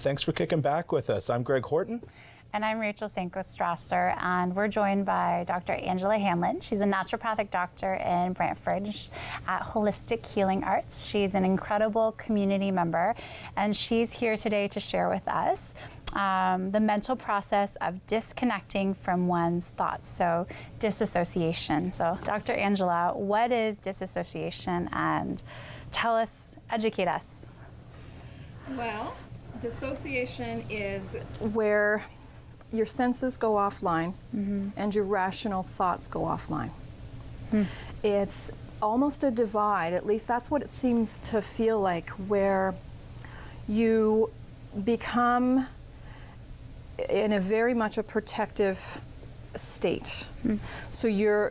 Thanks for kicking back with us. I'm Greg Horton. And I'm Rachel Senko Strasser, and we're joined by Dr. Angela Hanlon. She's a naturopathic doctor in Brantford at Holistic Healing Arts. She's an incredible community member, and she's here today to share with us the mental process of disconnecting from one's thoughts, so dissociation. So Dr. Angela, what is dissociation? And tell us, educate us. Well, dissociation is where your senses go offline and your rational thoughts go offline. It's almost a divide, at least that's what it seems to feel like, where you become in a very much a protective state. So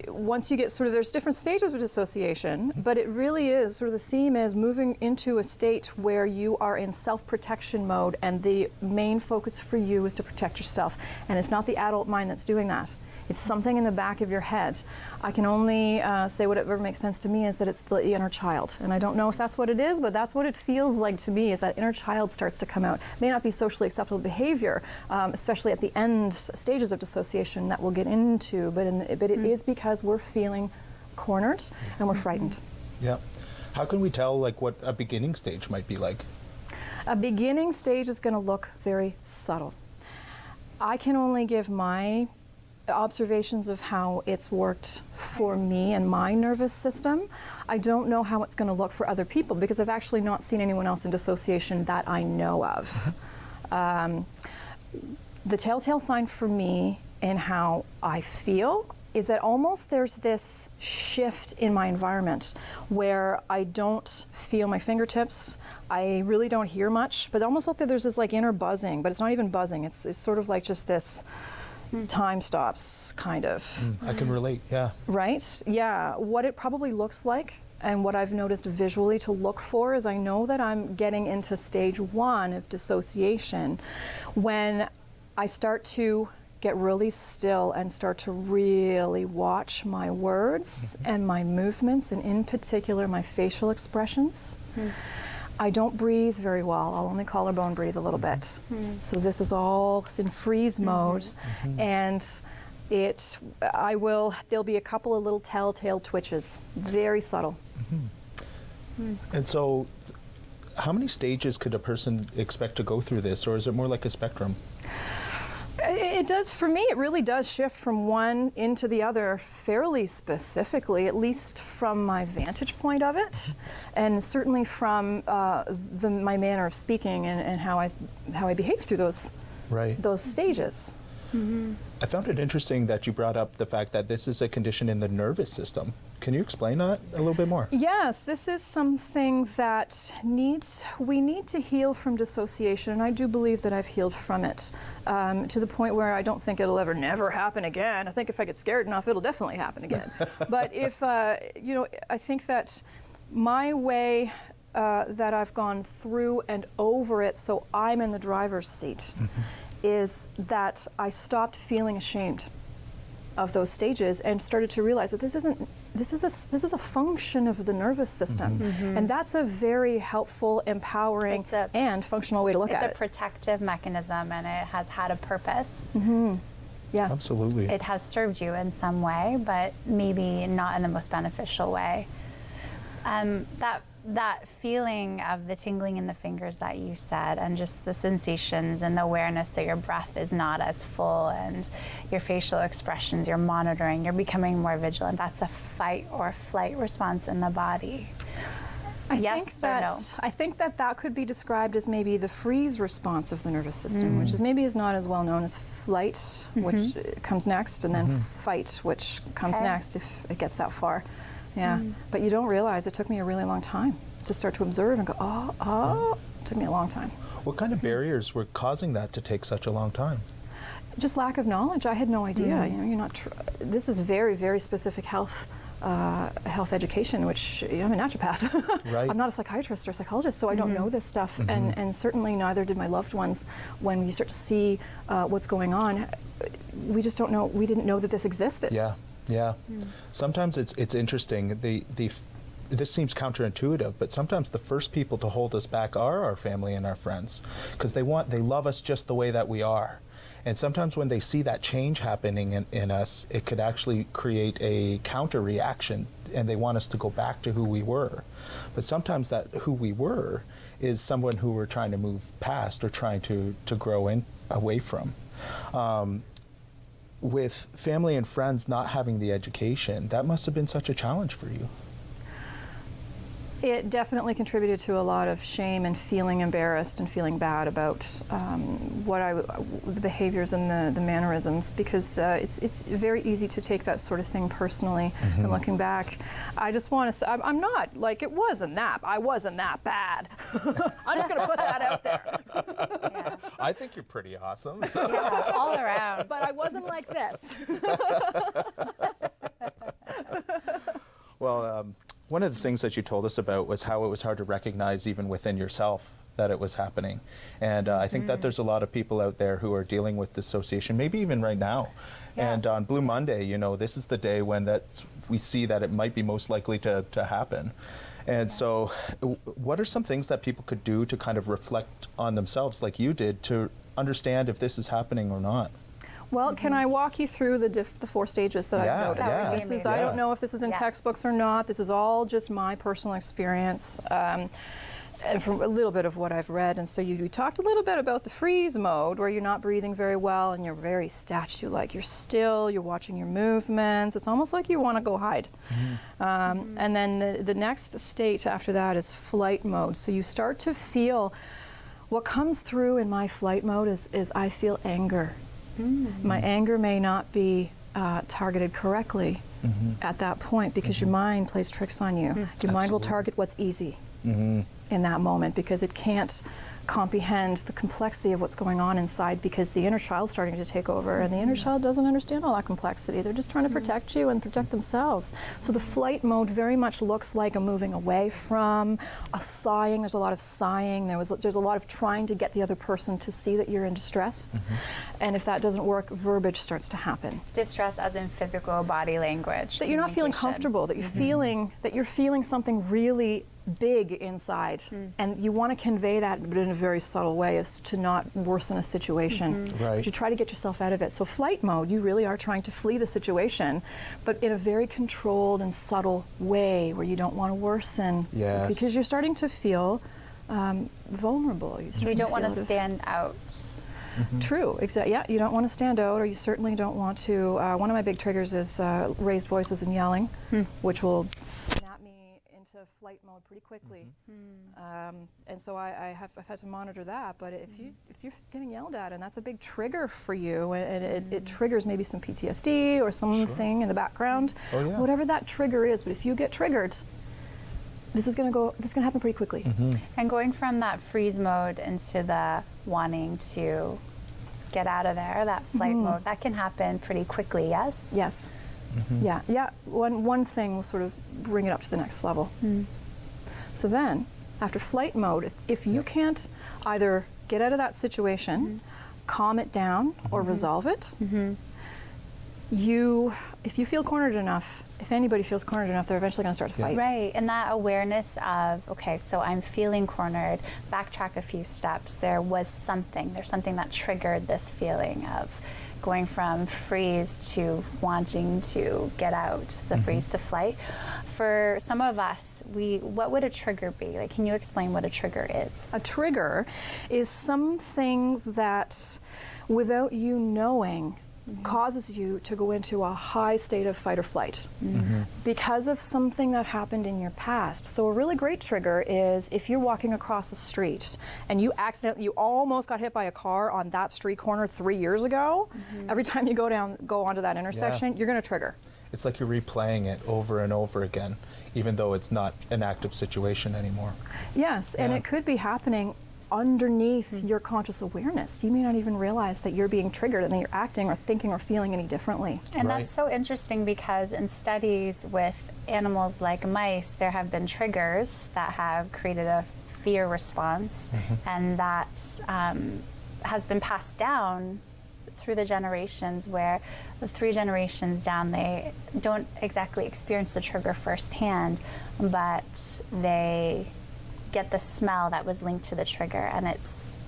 once you get sort of, there's different stages of dissociation, but it really is, sort of the theme is moving into a state where you are in self-protection mode, and the main focus for you is to protect yourself. And it's not the adult mind that's doing that. It's something in the back of your head. I can only say whatever makes sense to me is that it's the inner child. And I don't know if that's what it is, but that's what it feels like to me, is that inner child starts to come out. It may not be socially acceptable behavior, especially at the end stages of dissociation that we'll get into, but it is because we're feeling cornered and we're frightened. Yeah. How can we tell what a beginning stage might be like? A beginning stage is going to look very subtle. I can only give my observations of how it's worked for me and my nervous system. I don't know how it's going to look for other people because I've actually not seen anyone else in dissociation that I know of. The telltale sign for me in how I feel is that almost there's this shift in my environment where I don't feel my fingertips, I really don't hear much, but almost like there's this inner buzzing, but it's not even buzzing, it's sort of like just this time stops, kind of. I can relate, yeah. Right? Yeah. What it probably looks like, and what I've noticed visually to look for, is I know that I'm getting into stage 1 of dissociation when I start to get really still and start to really watch my words and my movements, and in particular my facial expressions. I don't breathe very well. I'll only collarbone breathe a little bit. So this is all in freeze mode, and there'll be a couple of little telltale twitches, very subtle. And so how many stages could a person expect to go through this, or is it more like a spectrum? It does, for me, it really does shift from one into the other fairly specifically, at least from my vantage point of it, and certainly from my manner of speaking and how I behave through those stages. I found it interesting that you brought up the fact that this is a condition in the nervous system. Can you explain that a little bit more? Yes, this is something that we need to heal from dissociation, and I do believe that I've healed from it to the point where I don't think it'll never happen again. I think if I get scared enough, it'll definitely happen again. But if, I think that my way that I've gone through and over it, so I'm in the driver's seat, is that I stopped feeling ashamed of those stages and started to realize that this is a function of the nervous system, and that's a very helpful, empowering, and functional way to look at it. It's a protective mechanism, and it has had a purpose. Yes, absolutely. It has served you in some way, but maybe not in the most beneficial way. That feeling of the tingling in the fingers that you said, and just the sensations and the awareness that your breath is not as full, and your facial expressions, you're monitoring, you're becoming more vigilant. That's a fight or flight response in the body. I think that could be described as maybe the freeze response of the nervous system, which is not as well known as flight, which comes next, and then fight, which comes next if it gets that far. Yeah, but you don't realize it took me a really long time to start to observe and go, it took me a long time. What kind of barriers were causing that to take such a long time? Just lack of knowledge. I had no idea. You're not. This is very, very specific health education, which I'm a naturopath. Right. I'm not a psychiatrist or psychologist, so I don't know this stuff, and certainly neither did my loved ones. When you start to see what's going on, we just don't know. We didn't know that this existed. Yeah. Sometimes it's interesting. The this seems counterintuitive, but sometimes the first people to hold us back are our family and our friends, because they love us just the way that we are. And sometimes when they see that change happening in us, it could actually create a counter reaction, and they want us to go back to who we were. But sometimes that who we were is someone who we're trying to move past or trying to grow away from. With family and friends not having the education, that must have been such a challenge for you. It definitely contributed to a lot of shame and feeling embarrassed and feeling bad about the behaviors and the mannerisms, because it's very easy to take that sort of thing personally. And looking back, I just want to say, I'm not, like, I wasn't that bad. I'm just going to put that out there. Yeah. I think you're pretty awesome. So. Yeah, all around. But I wasn't like this. Well, one of the things that you told us about was how it was hard to recognize even within yourself that it was happening. And I think that there's a lot of people out there who are dealing with dissociation, maybe even right now. Yeah. And on Blue Monday, you know, this is the day when we see that it might be most likely to happen. And so what are some things that people could do to kind of reflect on themselves like you did to understand if this is happening or not? Well, can I walk you through the 4 stages that I've noticed? Yeah. This is, I don't know if this is in Yes. textbooks or not. This is all just my personal experience. And from a little bit of what I've read. And so you talked a little bit about the freeze mode, where you're not breathing very well and you're very statue-like. You're still, you're watching your movements. It's almost like you want to go hide. And then the next state after that is flight mode. So you start to feel, what comes through in my flight mode is I feel anger. My anger may not be targeted correctly at that point, because your mind plays tricks on you. Your mind will target what's easy in that moment, because it can't comprehend the complexity of what's going on inside, because the inner child's starting to take over, and the inner child doesn't understand all that complexity. They're just trying to protect you and protect themselves. So the flight mode very much looks like a moving away from, a sighing. There's a lot of sighing. There's a lot of trying to get the other person to see that you're in distress. And if that doesn't work, verbiage starts to happen. Distress as in physical body language. That you're not feeling communication. comfortable, that you're feeling something really big inside, and you want to convey that, but in a very subtle way, is to not worsen a situation. Right. But you try to get yourself out of it. So flight mode, you really are trying to flee the situation, but in a very controlled and subtle way, where you don't want to worsen. Yes. Because you're starting to feel vulnerable. You don't want to stand out. True, exactly. Yeah, you don't want to stand out, or you certainly don't want to. One of my big triggers is raised voices and yelling, which will snap me into flight mode pretty quickly. And so I've had to monitor that. But if you're getting yelled at, and that's a big trigger for you, and it triggers maybe some PTSD or something in the background, whatever that trigger is. But if you get triggered, this is going to happen pretty quickly. And going from that freeze mode into the wanting to get out of there, that flight mode, that can happen pretty quickly, yes? Yes. Yeah. One thing will sort of bring it up to the next level. So then, after flight mode, if you can't either get out of that situation, calm it down, or resolve it, if you feel cornered enough, if anybody feels cornered enough, they're eventually going to start to fight. Right, and that awareness of, okay, so I'm feeling cornered, backtrack a few steps, there's something that triggered this feeling of going from freeze to wanting to get out, the freeze to flight. For some of us, what would a trigger be? Like, can you explain what a trigger is? A trigger is something that, without you knowing, causes you to go into a high state of fight or flight because of something that happened in your past. So a really great trigger is if you're walking across a street and you almost got hit by a car on that street corner 3 years ago. Every time you go onto that intersection, you're going to trigger. It's like you're replaying it over and over again, even though it's not an active situation anymore. Yes, and it could be happening underneath your conscious awareness. You may not even realize that you're being triggered and that you're acting or thinking or feeling any differently. And that's so interesting, because in studies with animals like mice, there have been triggers that have created a fear response, and that has been passed down through the generations, where the 3 generations down, they don't exactly experience the trigger firsthand, but they get the smell that was linked to the trigger, and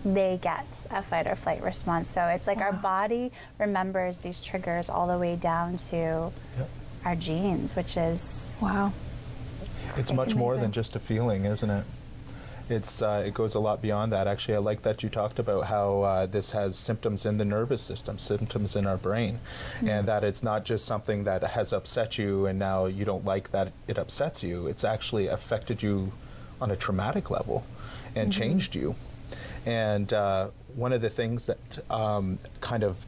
they get a fight or flight response. So it's like our body remembers these triggers all the way down to our genes, which is It's much more amazing. than just a feeling, isn't it? It goes a lot beyond that. Actually, I like that you talked about how this has symptoms in the nervous system, symptoms in our brain, and that it's not just something that has upset you and now you don't like that it upsets you. It's actually affected you on a traumatic level and changed you. And one of the things that kind of,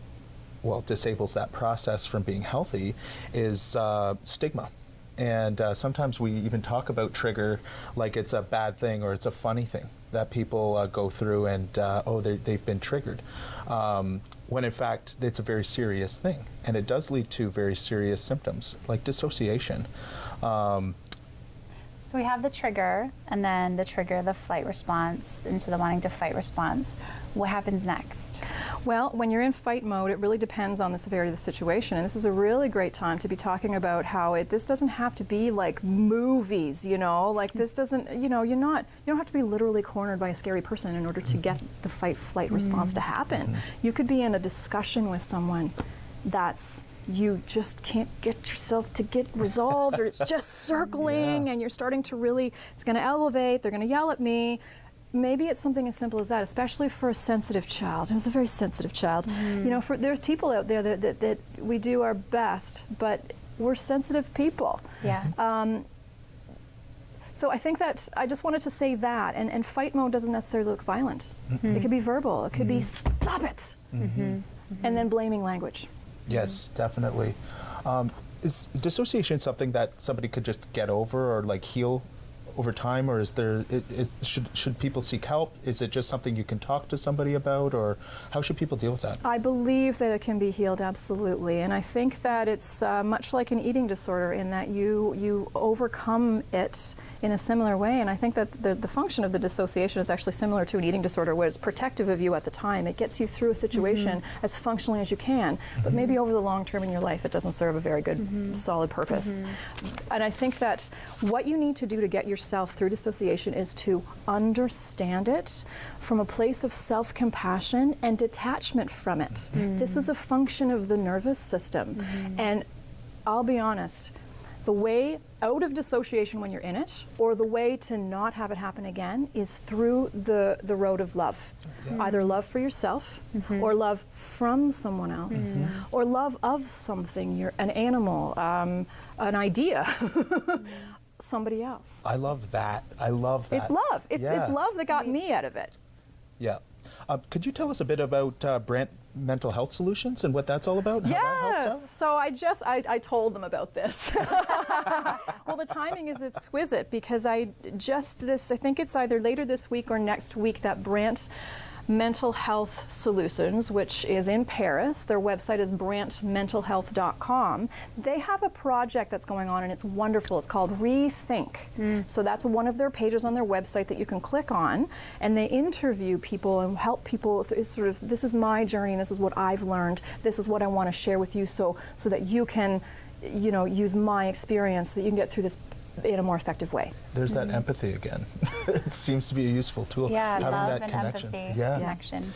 disables that process from being healthy is stigma. And sometimes we even talk about trigger like it's a bad thing or it's a funny thing that people go through and, they've been triggered. When in fact, it's a very serious thing. And it does lead to very serious symptoms like dissociation. So we have the trigger, and then the flight response into the wanting to fight response. What happens next? Well, when you're in fight mode, it really depends on the severity of the situation. And this is a really great time to be talking about how this doesn't have to be like movies, like this doesn't, you don't have to be literally cornered by a scary person in order to get the fight-flight response to happen. You could be in a discussion with someone you just can't get yourself to get resolved, or it's just circling and you're starting to really, it's going to elevate, they're going to yell at me. Maybe it's something as simple as that, especially for a sensitive child. It was a very sensitive child. There's people out there that we do our best, but we're sensitive people. Yeah. So I think that I just wanted to say that, and fight mode doesn't necessarily look violent. It could be verbal. It could be stop it, and then blaming language. Yes, definitely. Is dissociation something that somebody could just get over or like heal over time, or should people seek help? Is it just something you can talk to somebody about, or how should people deal with that? I believe that it can be healed, absolutely, and I think that it's much like an eating disorder in that you overcome it in a similar way, and I think that the function of the dissociation is actually similar to an eating disorder, where it's protective of you at the time. It gets you through a situation as functionally as you can, but maybe over the long term in your life it doesn't serve a very good, solid purpose. And I think that what you need to do to get yourself through dissociation is to understand it from a place of self-compassion and detachment from it. This is a function of the nervous system, and I'll be honest, the way out of dissociation when you're in it, or the way to not have it happen again, is through the road of love. Either love for yourself, or love from someone else, or love of something, an animal, an idea, somebody else. I love that. I love that. It's love. It's love that got me out of it. Yeah. Could you tell us a bit about Brant Mental Health Solutions and what that's all about? And how that helps out? So I told them about this. Well, the timing is exquisite because I think it's either later this week or next week that Brant Mental Health Solutions, which is in Paris. Their website is brantmentalhealth.com. They have a project that's going on, and it's wonderful. It's called Rethink. So that's one of their pages on their website that you can click on, and they interview people and help people. This is my journey, and this is what I've learned. This is what I want to share with you, so that you can, use my experience, that you can get through this in a more effective way. There's that empathy again. It seems to be a useful tool. Yeah, having love that and connection. empathy connection.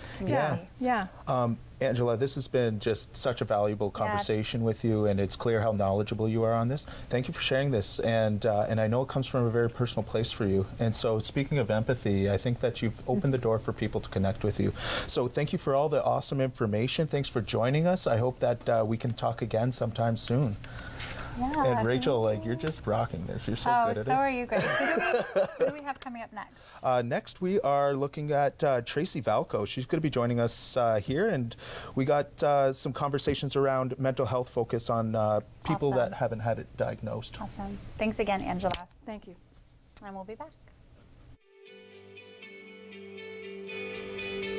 Yeah. Angela, this has been just such a valuable conversation with you, and it's clear how knowledgeable you are on this. Thank you for sharing this, and I know it comes from a very personal place for you. And so, speaking of empathy, I think that you've opened the door for people to connect with you. So thank you for all the awesome information. Thanks for joining us. I hope that we can talk again sometime soon. Yeah, and Rachel, you're just rocking this. You're so good at it. Oh, so are you, Grace. Who do we have coming up next? Next, we are looking at Tracy Valko. She's going to be joining us here, and we got some conversations around mental health focus on people that haven't had it diagnosed. Awesome. Thanks again, Angela. Thank you. And we'll be back.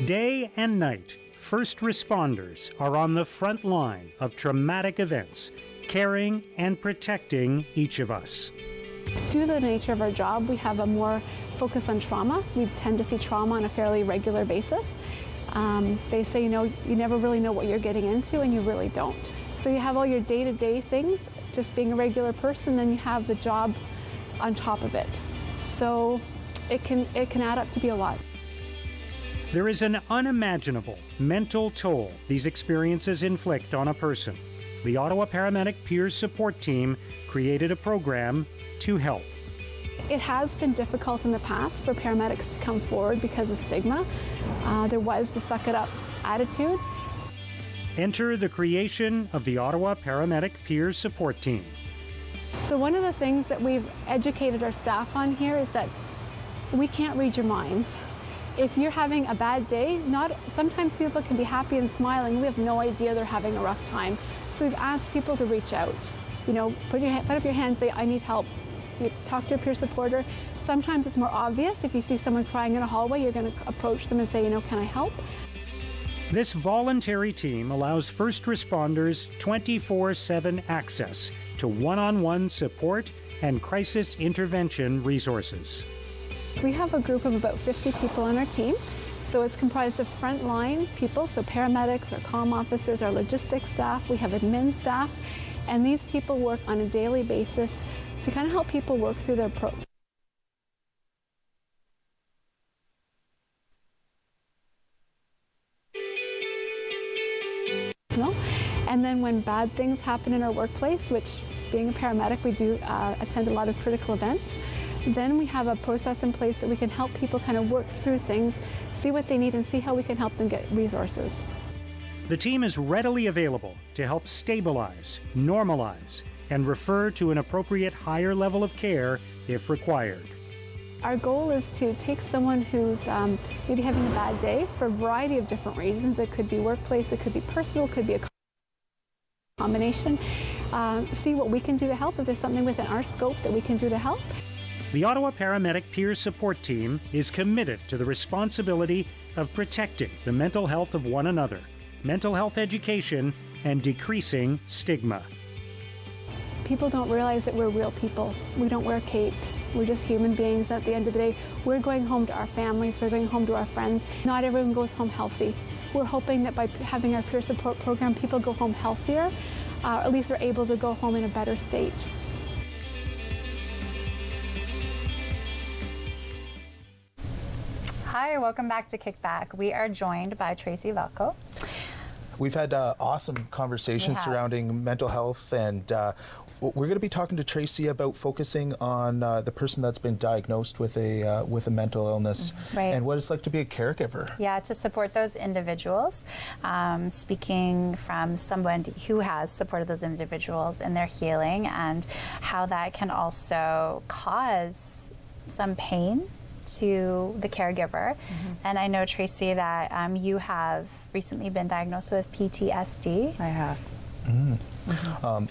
Day and night, first responders are on the front line of traumatic events, caring and protecting each of us. Due to the nature of our job, we have a more focus on trauma. We tend to see trauma on a fairly regular basis. They say, you never really know what you're getting into, and you really don't. So you have all your day-to-day things, just being a regular person, then you have the job on top of it. So it can add up to be a lot. There is an unimaginable mental toll these experiences inflict on a person. The Ottawa Paramedic Peer Support Team created a program to help. It has been difficult in the past for paramedics to come forward because of stigma. There was the suck it up attitude. Enter the creation of the Ottawa Paramedic Peer Support Team. So one of the things that we've educated our staff on here is that we can't read your minds. If you're having a bad day, sometimes people can be happy and smiling. We have no idea they're having a rough time. So we've asked people to reach out. Put up your hand, say, I need help. You talk to a peer supporter. Sometimes it's more obvious. If you see someone crying in a hallway, you're going to approach them and say, can I help? This voluntary team allows first responders 24/7 access to one-on-one support and crisis intervention resources. We have a group of about 50 people on our team. So it's comprised of frontline people, so paramedics, our comm officers, our logistics staff, we have admin staff, and these people work on a daily basis to kind of help people work through their And then when bad things happen in our workplace, which being a paramedic, we do attend a lot of critical events, then we have a process in place that we can help people kind of work through things, see what they need, and see how we can help them get resources. The team is readily available to help stabilize, normalize, and refer to an appropriate higher level of care if required. Our goal is to take someone who's maybe having a bad day for a variety of different reasons. It could be workplace, it could be personal, it could be a combination. See what we can do to help, if there's something within our scope that we can do to help. The Ottawa Paramedic Peer Support Team is committed to the responsibility of protecting the mental health of one another, mental health education, and decreasing stigma. People don't realize that we're real people. We don't wear capes. We're just human beings. At the end of the day, we're going home to our families, we're going home to our friends. Not everyone goes home healthy. We're hoping that by having our peer support program, people go home healthier, or at least are able to go home in a better state. Hi, welcome back to Kickback. We are joined by Tracy Valko. We've had awesome conversations surrounding mental health, and we're going to be talking to Tracy about focusing on the person that's been diagnosed with a mental illness, and what it's like to be a caregiver. Yeah, to support those individuals. Speaking from someone who has supported those individuals in their healing, and how that can also cause some pain to the caregiver. And I know, Tracy, that you have recently been diagnosed with PTSD. I have.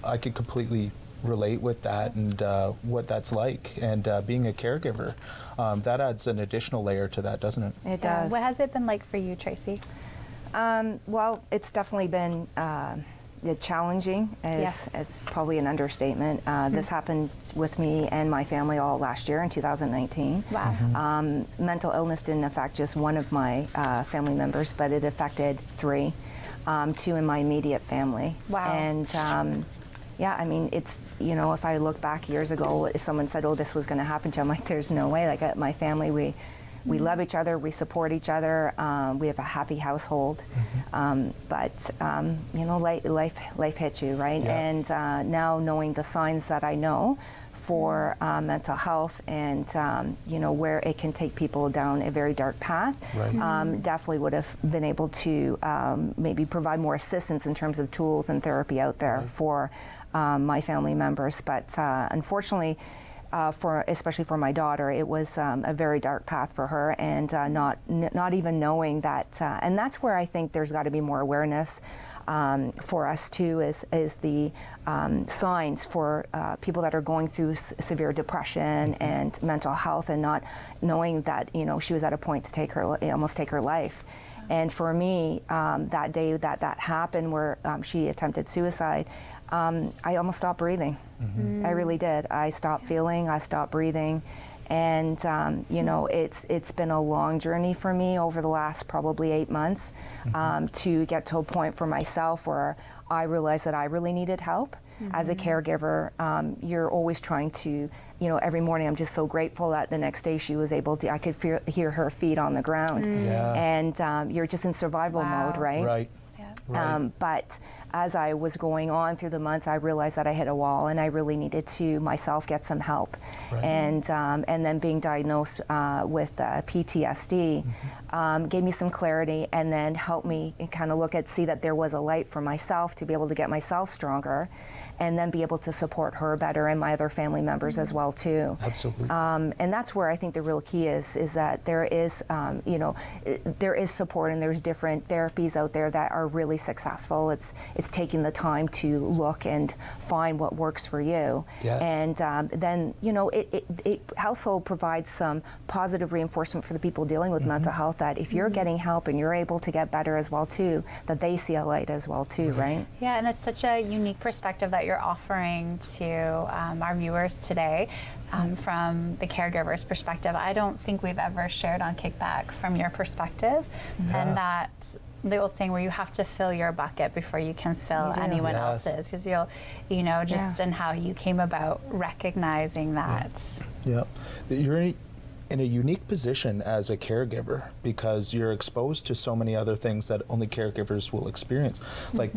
I could completely relate with that, and what that's like, and being a caregiver. That adds an additional layer to that, doesn't it? It does. What has it been like for you, Tracy? Well, it's definitely been challenging. It's probably an understatement. This happened with me and my family all last year in 2019. Wow. Mental illness didn't affect just one of my family members, but it affected three, two in my immediate family. Wow. And yeah, I mean, it's, if I look back years ago, if someone said, oh, this was going to happen to you, I'm like, there's no way. Like, at my family, we love each other, we support each other, we have a happy household, but life hits you, right? Yeah. And now knowing the signs that I know for mental health, and where it can take people down a very dark path, definitely would have been able to maybe provide more assistance in terms of tools and therapy out there for my family members. But unfortunately, especially for my daughter, it was a very dark path for her, and not even knowing that. And that's where I think there's got to be more awareness for us too, is the signs for people that are going through severe depression and mental health, and not knowing that she was at a point to almost take her life. And for me, that day that happened, where she attempted suicide, I almost stopped breathing. I really did. I stopped feeling, I stopped breathing, And you know, it's been a long journey for me over the last probably 8 months to get to a point for myself where I realized that I really needed help. As a caregiver, you're always trying to, you know, every morning I'm just so grateful that the next day she was able to, I could hear her feet on the ground. And you're just in survival mode, right? Right. But as I was going on through the months, I realized that I hit a wall and I really needed to myself get some help. And then being diagnosed with PTSD gave me some clarity and then helped me kind of see that there was a light for myself to be able to get myself stronger and then be able to support her better and my other family members as well too. Absolutely. And that's where I think the real key is that there is, you know, there is support and there's different therapies out there that are really successful. It's taking the time to look and find what works for you. Yes. And then, you know, it also provides some positive reinforcement for the people dealing with mental health that if you're getting help and you're able to get better as well too, that they see a light as well too, right? Yeah, and it's such a unique perspective that you're offering to our viewers today. From the caregiver's perspective, I don't think we've ever shared on Kickback from your perspective, and that the old saying where you have to fill your bucket before you can fill anyone else's, because you know, just in how you came about recognizing that. Yeah, you're in a unique position as a caregiver because you're exposed to so many other things that only caregivers will experience, like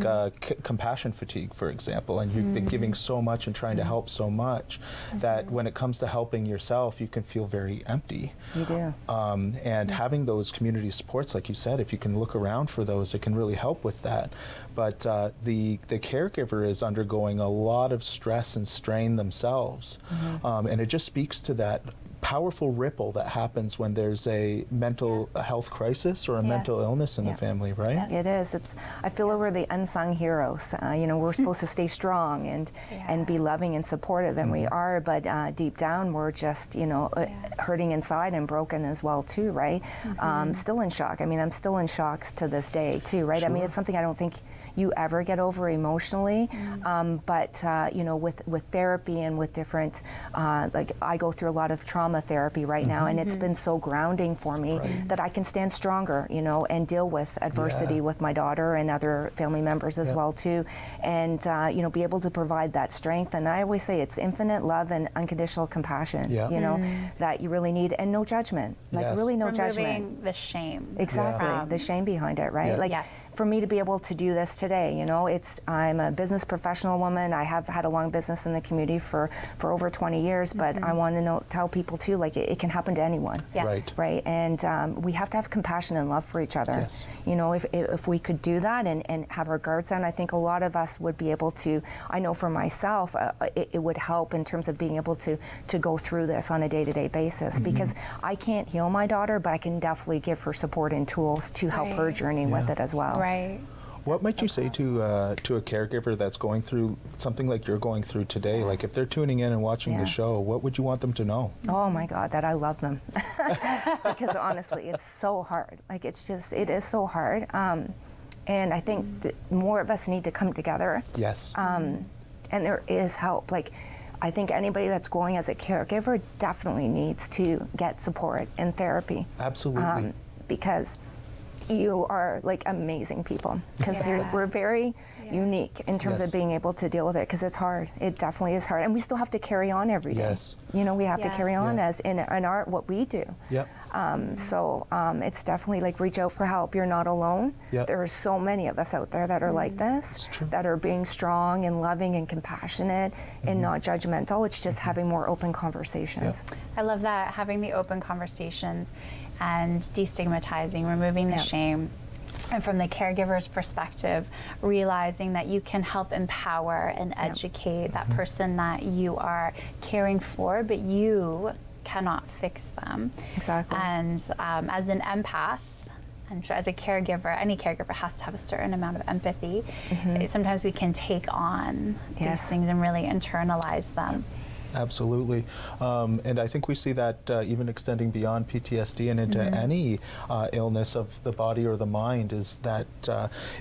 compassion fatigue, for example, and you've been giving so much and trying to help so much that when it comes to helping yourself, you can feel very empty. You do. And having those community supports, like you said, if you can look around for those, it can really help with that. But the caregiver is undergoing a lot of stress and strain themselves, and it just speaks to that powerful ripple that happens when there's a mental health crisis or a mental illness in the family, right? It is. I feel we're the unsung heroes. You know, we're supposed to stay strong and be loving and supportive, and we are, but deep down we're just, you know, hurting inside and broken as well too, right? Still in shock. I mean, I'm still in shock to this day too, right? I mean, it's something I don't think you ever get over emotionally, but you know, with therapy and with different, like I go through a lot of trauma therapy right now, and it's been so grounding for me that I can stand stronger, you know, and deal with adversity with my daughter and other family members as well too, and you know, be able to provide that strength. And I always say it's infinite love and unconditional compassion, you know, that you really need, and no judgment, like really no judgment. Removing the shame. Exactly, the shame behind it, right? Like for me to be able to do this today, you know, I'm a business professional woman. I have had a long business in the community for over 20 years, but I want to tell people too, like it can happen to anyone. Right. And we have to have compassion and love for each other. You know, if we could do that and have our guards down, I think a lot of us would be able to, I know for myself, it would help in terms of being able to go through this on a day-to-day basis, because I can't heal my daughter, but I can definitely give her support and tools to help her journey with it as well. Right. What might you say to a caregiver that's going through something like you're going through today? Like if they're tuning in and watching the show, what would you want them to know? Oh my God, that I love them. Because honestly, it's so hard. Like it is so hard. And I think that more of us need to come together. Yes. And there is help. Like I think anybody that's going as a caregiver definitely needs to get support and therapy. Absolutely. Because you are like amazing people, because we're very unique in terms of being able to deal with it, because it's hard. It definitely is hard, and we still have to carry on every day. You know, we have to carry on as in art what we do. So it's definitely like reach out for help. You're not alone. There are so many of us out there that are like this, that are being strong and loving and compassionate and not judgmental. It's just having more open conversations. I love that, having the open conversations and destigmatizing, removing the shame. And from the caregiver's perspective, realizing that you can help empower and educate that person that you are caring for, but you cannot fix them. Exactly. And as an empath, I'm sure as a caregiver, any caregiver has to have a certain amount of empathy. Sometimes we can take on these things and really internalize them. Absolutely. And I think we see that even extending beyond PTSD and into any illness of the body or the mind, is that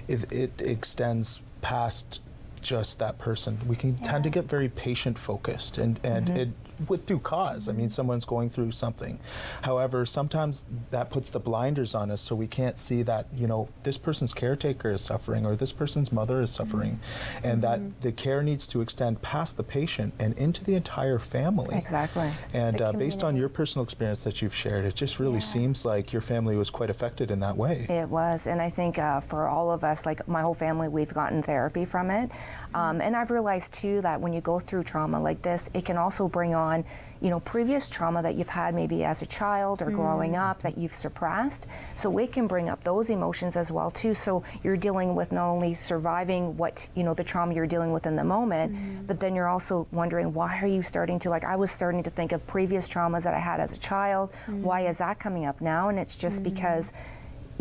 it extends past just that person. We can tend to get very patient focused, and it with due cause. I mean, someone's going through something. However, sometimes that puts the blinders on us, so we can't see that, you know, this person's caretaker is suffering, or this person's mother is suffering, and that the care needs to extend past the patient and into the entire family. Exactly. And based on your personal experience that you've shared, it just really seems like your family was quite affected in that way. It was, and I think for all of us, like my whole family, we've gotten therapy from it. And I've realized too that when you go through trauma like this, it can also bring on, you know, previous trauma that you've had maybe as a child or growing up that you've suppressed. So it can bring up those emotions as well too. So you're dealing with not only surviving what, you know, the trauma you're dealing with in the moment, but then you're also wondering, why are you starting to, like I was starting to think of previous traumas that I had as a child. Why is that coming up now? And it's just because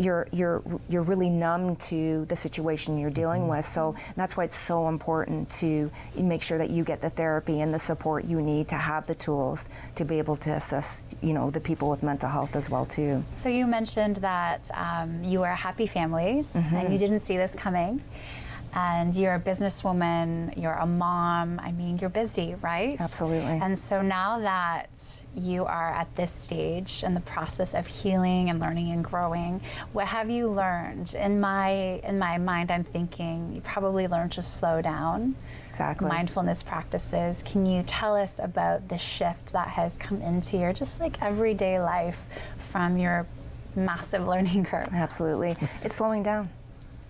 you're really numb to the situation you're dealing with. So that's why it's so important to make sure that you get the therapy and the support you need to have the tools to be able to assist, you know, the people with mental health as well too. So you mentioned that you are a happy family and you didn't see this coming. And you're a businesswoman, you're a mom, I mean, you're busy, right? Absolutely. And so now that you are at this stage in the process of healing and learning and growing, what have you learned? In my mind, I'm thinking you probably learned to slow down. Exactly. Mindfulness practices. Can you tell us about the shift that has come into your just like everyday life from your massive learning curve? Absolutely. It's slowing down.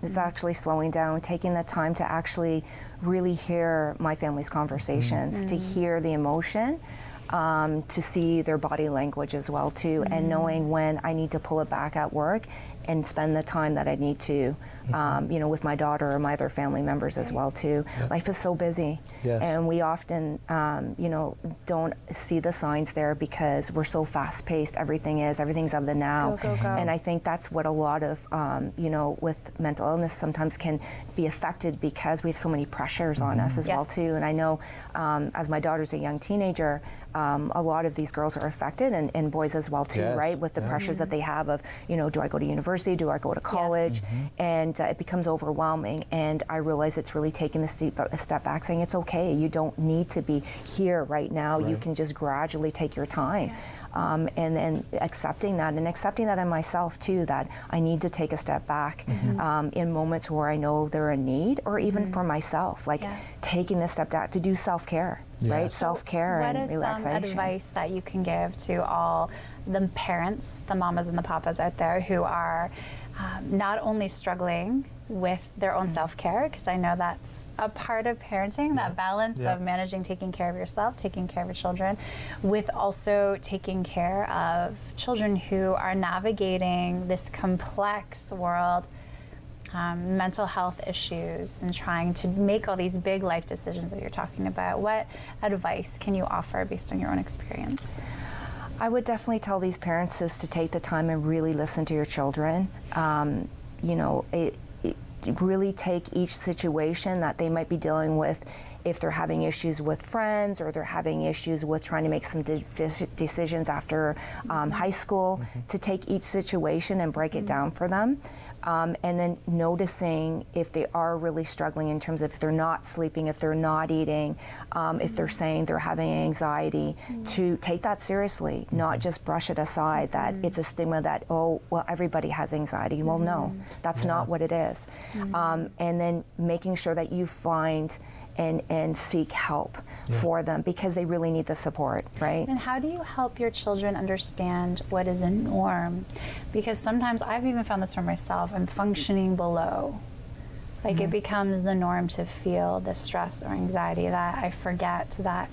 It's actually slowing down, taking the time to actually really hear my family's conversations, to hear the emotion, to see their body language as well too, and knowing when I need to pull it back at work and spend the time that I need to, you know, with my daughter or my other family members as well too. Life is so busy, and we often, you know, don't see the signs there because we're so fast-paced. Everything's of the now, Go, go, go. and I think that's what a lot of, you know, with mental illness sometimes can be affected because we have so many pressures on us as well too. And I know, as my daughter's a young teenager, a lot of these girls are affected, and boys as well too, right? With the pressures that they have of, you know, do I go to university? Do I go to college? And it becomes overwhelming. And I realize it's really taking a step back, saying it's okay. You don't need to be here right now. You can just gradually take your time. And then accepting that in myself too, that I need to take a step back in moments where I know they're in need, or even for myself, like taking the step back to do self-care, right? Self-care and relaxation. What is some advice that you can give to all the parents, the mamas and the papas out there who are not only struggling with their own self-care, because I know that's a part of parenting, that balance of managing, taking care of yourself, taking care of your children, with also taking care of children who are navigating this complex world, mental health issues, and trying to make all these big life decisions that you're talking about. What advice can you offer based on your own experience? I would definitely tell these parents is to take the time and really listen to your children. You know, really take each situation that they might be dealing with, if they're having issues with friends or they're having issues with trying to make some decisions after high school, to take each situation and break it down for them. And then noticing if they are really struggling in terms of if they're not sleeping, if they're not eating, if they're saying they're having anxiety, to take that seriously, not just brush it aside that it's a stigma that, oh, well, everybody has anxiety. Well, no, that's not what it is. And then making sure that you find and seek help for them, because they really need the support, right? And how do you help your children understand what is a norm? Because sometimes I've even found this for myself, I'm functioning below. Like it becomes the norm to feel the stress or anxiety that I forget that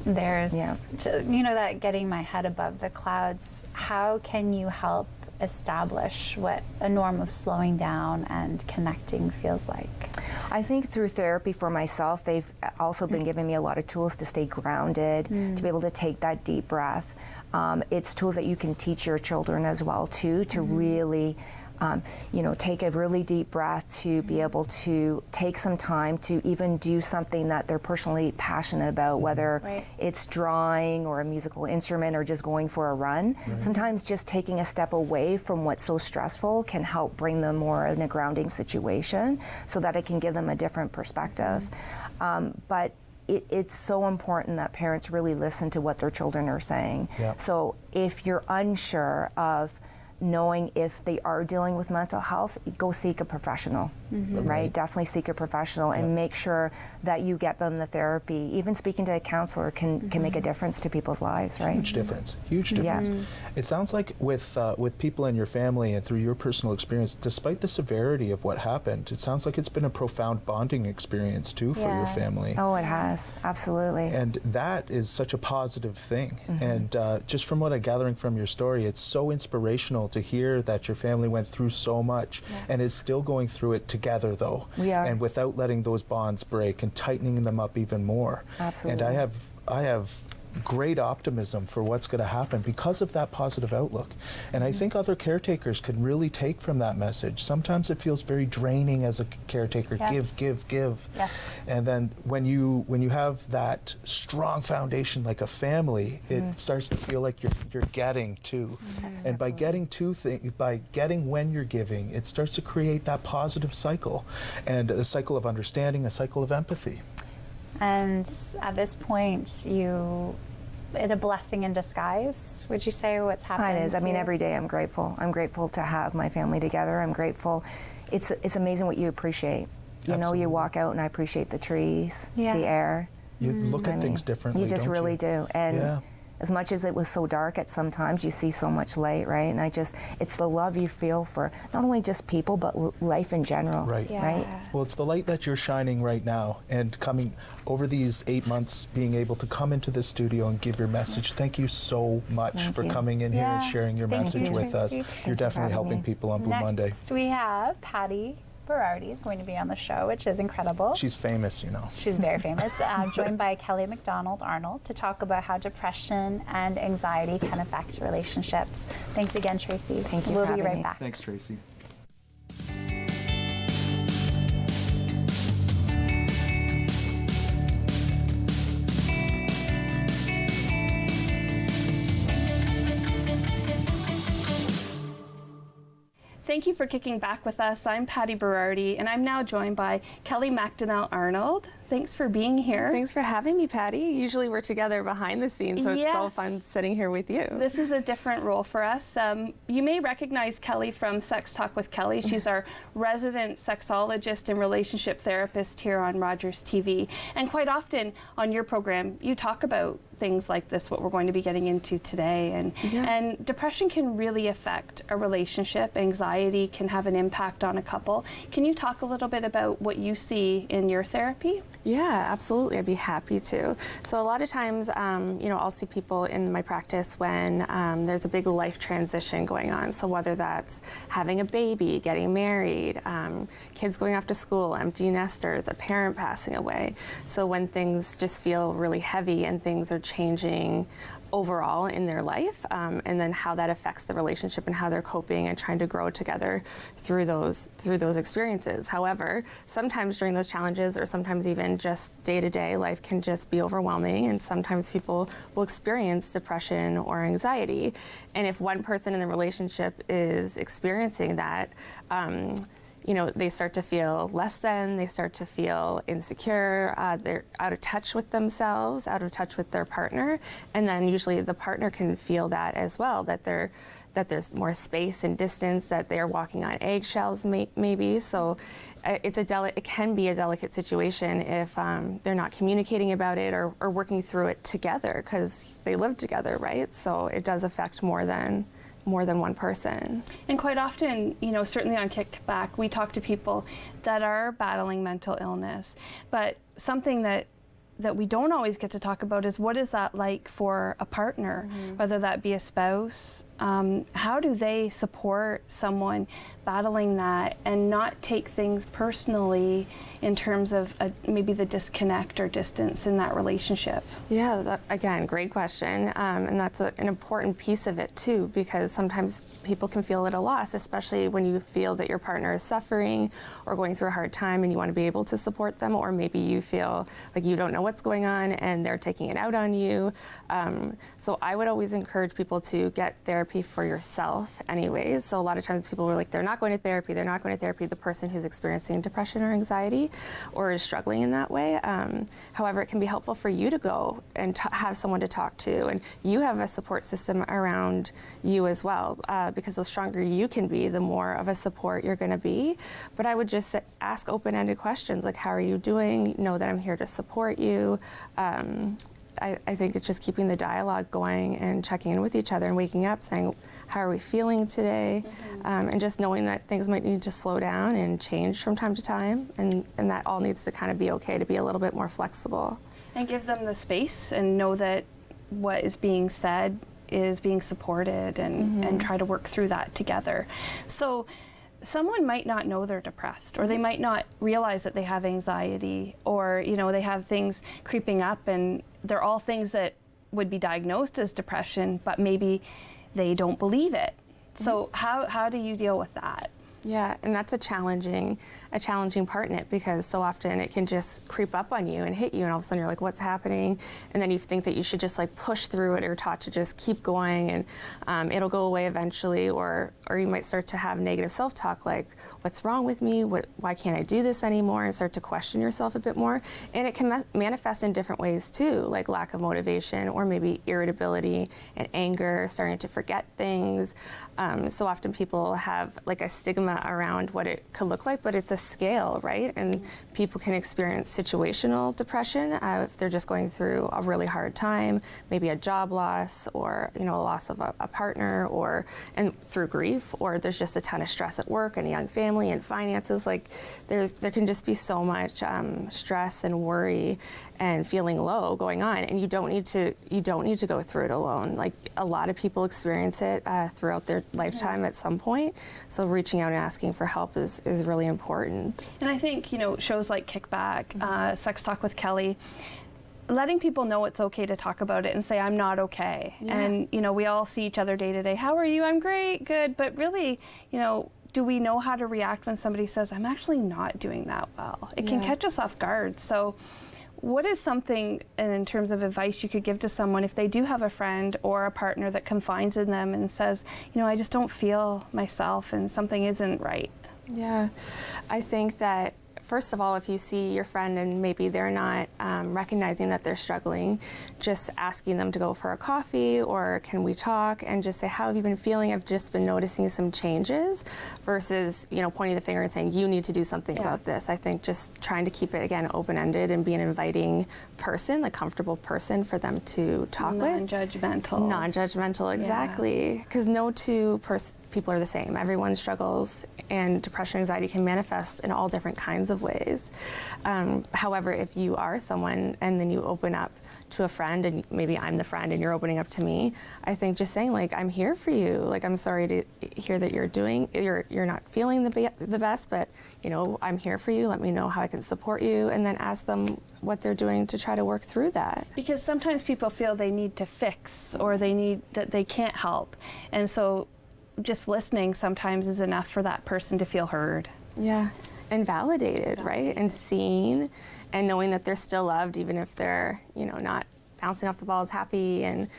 there's, you know, that getting my head above the clouds. How can you help establish what a norm of slowing down and connecting feels like? I think through therapy for myself, they've also been giving me a lot of tools to stay grounded, to be able to take that deep breath. It's tools that you can teach your children as well too, to really you know, take a really deep breath, to be able to take some time to even do something that they're personally passionate about, whether it's drawing or a musical instrument or just going for a run. Sometimes just taking a step away from what's so stressful can help bring them more in a grounding situation, so that it can give them a different perspective. But it's so important that parents really listen to what their children are saying. Yeah. So if you're unsure of knowing if they are dealing with mental health, go seek a professional, right? Definitely seek a professional and make sure that you get them the therapy. Even speaking to a counselor can make a difference to people's lives, right? Huge difference. Huge difference. It sounds like with people in your family and through your personal experience, despite the severity of what happened, it sounds like it's been a profound bonding experience too for your family. Oh, it has, absolutely. And that is such a positive thing. And just from what I'm gathering from your story, it's so inspirational to hear that your family went through so much and is still going through it together, though. We are. And without letting those bonds break and tightening them up even more. Absolutely. And I have great optimism for what's going to happen because of that positive outlook. And I think other caretakers can really take from that message. Sometimes it feels very draining as a caretaker, give. Yes. And then when you have that strong foundation like a family, it starts to feel like you're getting too. And by getting by getting when you're giving, it starts to create that positive cycle, and a cycle of understanding, a cycle of empathy. And at this point, it's a blessing in disguise. Would you say what's happened? It is. I mean, every day I'm grateful. I'm grateful to have my family together. I'm grateful. It's amazing what you appreciate. You know, you walk out and I appreciate the trees, the air. You look at things differently. You just don't really you? do. And as much as it was so dark at some times, you see so much light, right? And it's the love you feel for not only just people, but life in general. Right. Right? Well, it's the light that you're shining right now, and coming over these 8 months, being able to come into this studio and give your message. Thank you so much for coming in here and sharing your message with us. You're definitely helping people on Blue Monday. Next, we have Patty Berardi is going to be on the show, which is incredible. She's famous, you know. She's very famous. Joined by Kelly McDonnell-Arnold to talk about how depression and anxiety can affect relationships. Thanks again, Tracy. Thank you. We'll for be having right me. back. Thanks, Tracy. Thank you for kicking back with us. I'm Patty Berardi, and I'm now joined by Kelly McDonnell-Arnold. Thanks for being here. Thanks for having me, Patty. Usually we're together behind the scenes, so it's so fun sitting here with you. This is a different role for us. You may recognize Kelly from Sex Talk with Kelly. She's our resident sexologist and relationship therapist here on Rogers TV. And quite often on your program, you talk about things like this, what we're going to be getting into today. And depression can really affect a relationship. Anxiety can have an impact on a couple. Can you talk a little bit about what you see in your therapy? Yeah, absolutely. I'd be happy to. So a lot of times, I'll see people in my practice when there's a big life transition going on. So whether that's having a baby, getting married, kids going off to school, empty nesters, a parent passing away. So when things just feel really heavy and things are changing overall in their life, and then how that affects the relationship and how they're coping and trying to grow together through those experiences. However, sometimes during those challenges, or sometimes even just day-to-day, life can just be overwhelming, and sometimes people will experience depression or anxiety. And if one person in the relationship is experiencing that, they start to feel less than, they start to feel insecure, they're out of touch with themselves, out of touch with their partner, and then usually the partner can feel that as well, that there's more space and distance, that they're walking on eggshells maybe. So it can be a delicate situation if they're not communicating about it or working through it together, because they live together, right? So it does affect more than one person. And quite often, certainly on Kickback, we talk to people that are battling mental illness, but something that we don't always get to talk about is what is that like for a partner, whether that be a spouse. How do they support someone battling that and not take things personally in terms of maybe the disconnect or distance in that relationship? Yeah, again, great question. And that's an important piece of it too, because sometimes people can feel at a loss, especially when you feel that your partner is suffering or going through a hard time and you want to be able to support them, or maybe you feel like you don't know what's going on, and they're taking it out on you. So I would always encourage people to get therapy for yourself anyways. So a lot of times people were like, they're not going to therapy, the person who's experiencing depression or anxiety or is struggling in that way. However, it can be helpful for you to go and have someone to talk to, and you have a support system around you as well, because the stronger you can be, the more of a support you're going to be. But I would just ask open-ended questions like, how are you doing? Know that I'm here to support you. I think it's just keeping the dialogue going and checking in with each other and waking up saying, how are we feeling today? And just knowing that things might need to slow down and change from time to time, and that all needs to kind of be okay, to be a little bit more flexible. And give them the space and know that what is being said is being supported, and try to work through that together. So someone might not know they're depressed, or they might not realize that they have anxiety, or they have things creeping up, and they're all things that would be diagnosed as depression, but maybe they don't believe it. So how do you deal with that? Yeah, and that's a challenging part in it, because so often it can just creep up on you and hit you, and all of a sudden you're like, what's happening? And then you think that you should just like push through it, or taught to just keep going, and it'll go away eventually, or you might start to have negative self-talk like, what's wrong with me? Why can't I do this anymore? And start to question yourself a bit more. And it can manifest in different ways too, like lack of motivation, or maybe irritability and anger, starting to forget things. So often people have like a stigma around what it could look like, but it's a scale, right? And people can experience situational depression if they're just going through a really hard time, maybe a job loss, or a loss of a partner, and through grief, or there's just a ton of stress at work and a young family and finances. Like there can just be so much stress and worry and feeling low going on, and you don't need to go through it alone. Like a lot of people experience it throughout their lifetime at some point. So reaching out and asking for help is really important. And I think shows like Kickback, Sex Talk with Kelly, letting people know it's okay to talk about it and say, I'm not okay. Yeah. And we all see each other day to day. How are you? I'm great, good. But really, do we know how to react when somebody says, I'm actually not doing that well? It can catch us off guard. So what is something, and in terms of advice, you could give to someone if they do have a friend or a partner that confides in them and says, I just don't feel myself and something isn't right? Yeah, I think that first of all, if you see your friend and maybe they're not recognizing that they're struggling, just asking them to go for a coffee, or can we talk, and just say, how have you been feeling? I've just been noticing some changes, versus pointing the finger and saying, you need to do something about this. I think just trying to keep it, again, open-ended and be an inviting person, a comfortable person for them to talk with. Non-judgmental, exactly. Because no two people are the same. Everyone struggles, and depression and anxiety can manifest in all different kinds of ways. However, if you are someone and then you open up to a friend, and maybe I'm the friend and you're opening up to me, I think just saying like, I'm here for you. Like, I'm sorry to hear that you're not feeling the best, but I'm here for you. Let me know how I can support you, and then ask them what they're doing to try to work through that. Because sometimes people feel they need to fix, or that they can't help. And so just listening sometimes is enough for that person to feel heard. Yeah, and validated, right? And seen, and knowing that they're still loved, even if they're, not bouncing off the ball as happy and,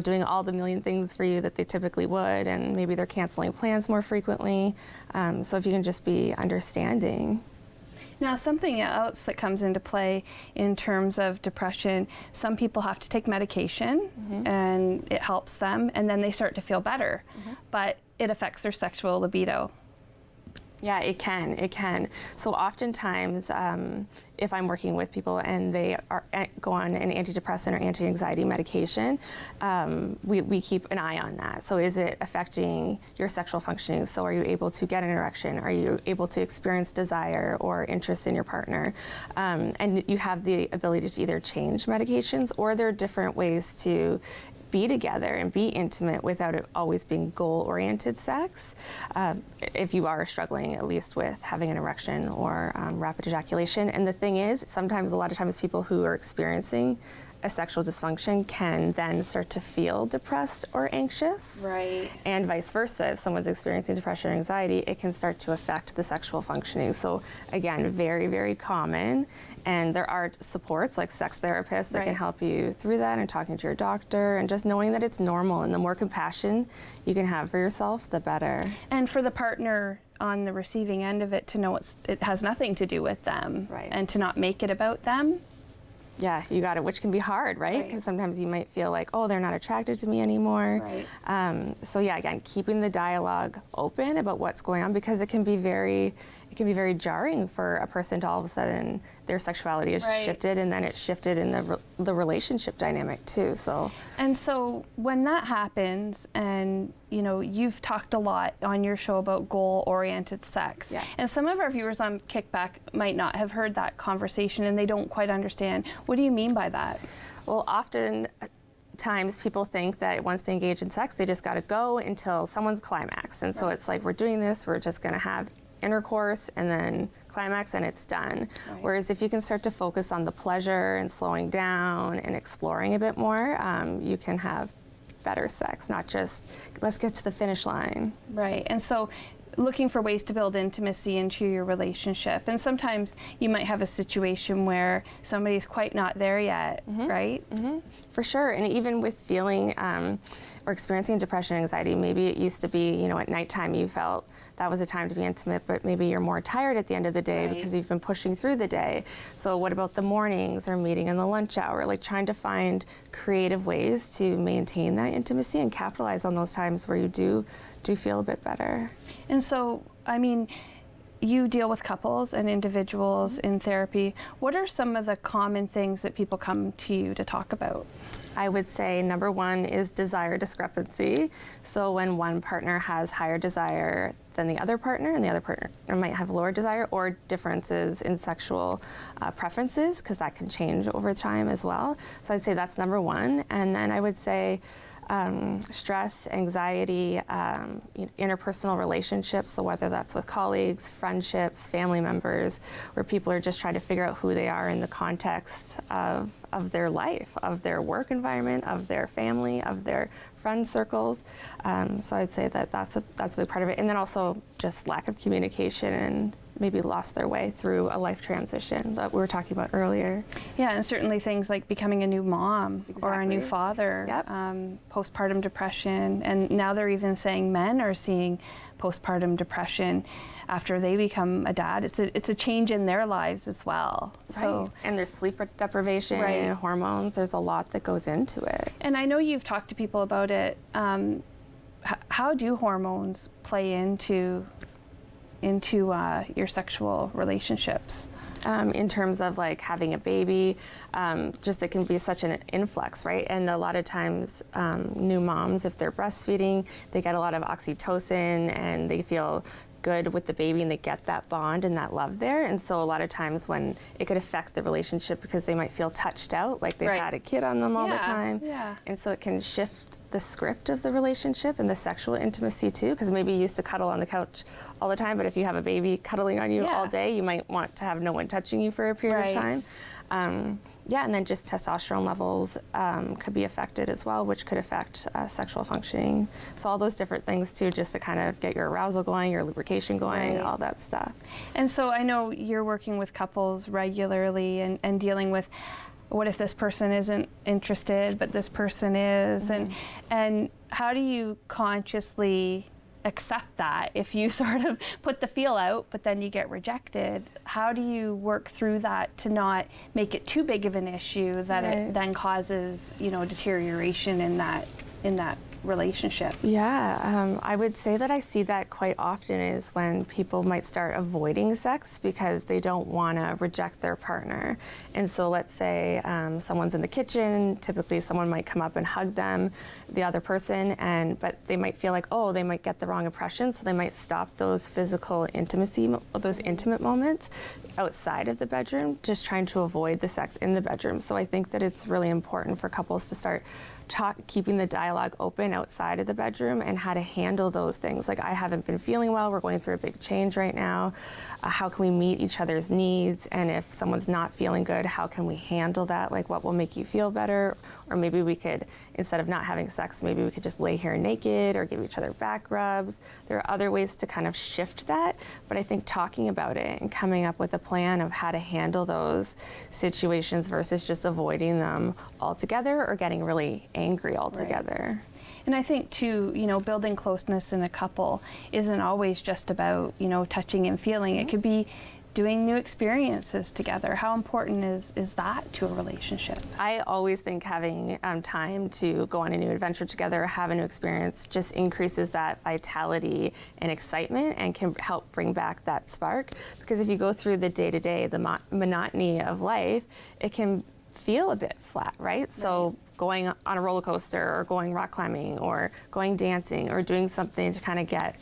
doing all the million things for you that they typically would, and maybe they're canceling plans more frequently. So if you can just be understanding. Now, something else that comes into play in terms of depression, some people have to take medication, and it helps them, and then they start to feel better, but it affects their sexual libido. Yeah, it can. So oftentimes, if I'm working with people and they go on an antidepressant or anti-anxiety medication, we keep an eye on that. So is it affecting your sexual functioning? So are you able to get an erection? Are you able to experience desire or interest in your partner? And you have the ability to either change medications, or there are different ways to be together and be intimate without it always being goal-oriented sex, if you are struggling at least with having an erection or rapid ejaculation. And the thing is, a lot of times people who are experiencing a sexual dysfunction can then start to feel depressed or anxious. Right. And vice versa. If someone's experiencing depression or anxiety, it can start to affect the sexual functioning. So again, very, very common. And there are supports like sex therapists that can help you through that, and talking to your doctor and just knowing that it's normal. And the more compassion you can have for yourself, the better. And for the partner on the receiving end of it to know it has nothing to do with them, and to not make it about them. Yeah, you got it, which can be hard, right? Because sometimes you might feel like, oh, they're not attracted to me anymore. So yeah, again, keeping the dialogue open about what's going on, because it can be very jarring for a person to all of a sudden their sexuality is shifted, and then it's shifted in the relationship dynamic too. So when that happens, and you've talked a lot on your show about goal-oriented sex, and some of our viewers on Kickback might not have heard that conversation, and they don't quite understand. What do you mean by that? Well, often times people think that once they engage in sex, they just got to go until someone's climax, and so it's like, we're doing this, we're just going to have intercourse and then climax and it's done. Whereas if you can start to focus on the pleasure and slowing down and exploring a bit more, you can have better sex, not just let's get to the finish line. Right. And so looking for ways to build intimacy into your relationship. And sometimes you might have a situation where somebody's quite not there yet, right? For sure. And even with feeling or experiencing depression and anxiety, maybe it used to be, at nighttime you felt that was a time to be intimate, but maybe you're more tired at the end of the day because you've been pushing through the day. So what about the mornings or meeting in the lunch hour? Like trying to find creative ways to maintain that intimacy and capitalize on those times where you do feel a bit better. And so, I mean, you deal with couples and individuals in therapy. What are some of the common things that people come to you to talk about? I would say number one is desire discrepancy. So when one partner has higher desire than the other partner, and the other partner might have lower desire, or differences in sexual preferences, because that can change over time as well. So I'd say that's number one. And then I would say stress, anxiety, interpersonal relationships, so whether that's with colleagues, friendships, family members, where people are just trying to figure out who they are in the context of their life, of their work environment, of their family, of their friend circles. So I'd say that that's a big part of it. And then also just lack of communication and maybe lost their way through a life transition that we were talking about earlier. Yeah, and certainly things like becoming a new mom or a new father, postpartum depression, and now they're even saying men are seeing postpartum depression after they become a dad. It's a change in their lives as well. So, and there's sleep deprivation and hormones. There's a lot that goes into it. And I know you've talked to people about it. How do hormones play into your sexual relationships? In terms of like having a baby, just it can be such an influx, right? And a lot of times new moms, if they're breastfeeding, they get a lot of oxytocin and they feel good with the baby and they get that bond and that love there. And so a lot of times when it could affect the relationship because they might feel touched out, like they've had a kid on them all the time. And so it can shift the script of the relationship and the sexual intimacy too, because maybe you used to cuddle on the couch all the time, but if you have a baby cuddling on you all day, you might want to have no one touching you for a period of time. And then just testosterone levels could be affected as well, which could affect sexual functioning. So all those different things too, just to kind of get your arousal going, your lubrication going, all that stuff. And so I know you're working with couples regularly and dealing with, what if this person isn't interested, but this person is? And how do you consciously accept that if you sort of put the feel out, but then you get rejected? How do you work through that to not make it too big of an issue that it then causes, deterioration in that relationship? I would say that I see that quite often is when people might start avoiding sex because they don't want to reject their partner. And so let's say someone's in the kitchen, typically someone might come up and hug them, the other person, but they might feel like, they might get the wrong impression, so they might stop those physical intimacy, those intimate moments outside of the bedroom, just trying to avoid the sex in the bedroom. So I think that it's really important for couples to start keeping the dialogue open outside of the bedroom and how to handle those things. Like, I haven't been feeling well, we're going through a big change right now. How can we meet each other's needs? And if someone's not feeling good, how can we handle that? Like, what will make you feel better? Or maybe we could, instead of not having sex, maybe we could just lay here naked or give each other back rubs. There are other ways to kind of shift that, but I think talking about it and coming up with a plan of how to handle those situations versus just avoiding them altogether or getting really angry altogether. Right. And I think too, building closeness in a couple isn't always just about, touching and feeling. It could be doing new experiences together. How important is that to a relationship? I always think having time to go on a new adventure together, have a new experience, just increases that vitality and excitement and can help bring back that spark. Because if you go through the day-to-day, the monotony of life, it can feel a bit flat, right? So going on a roller coaster or going rock climbing or going dancing or doing something to kind of get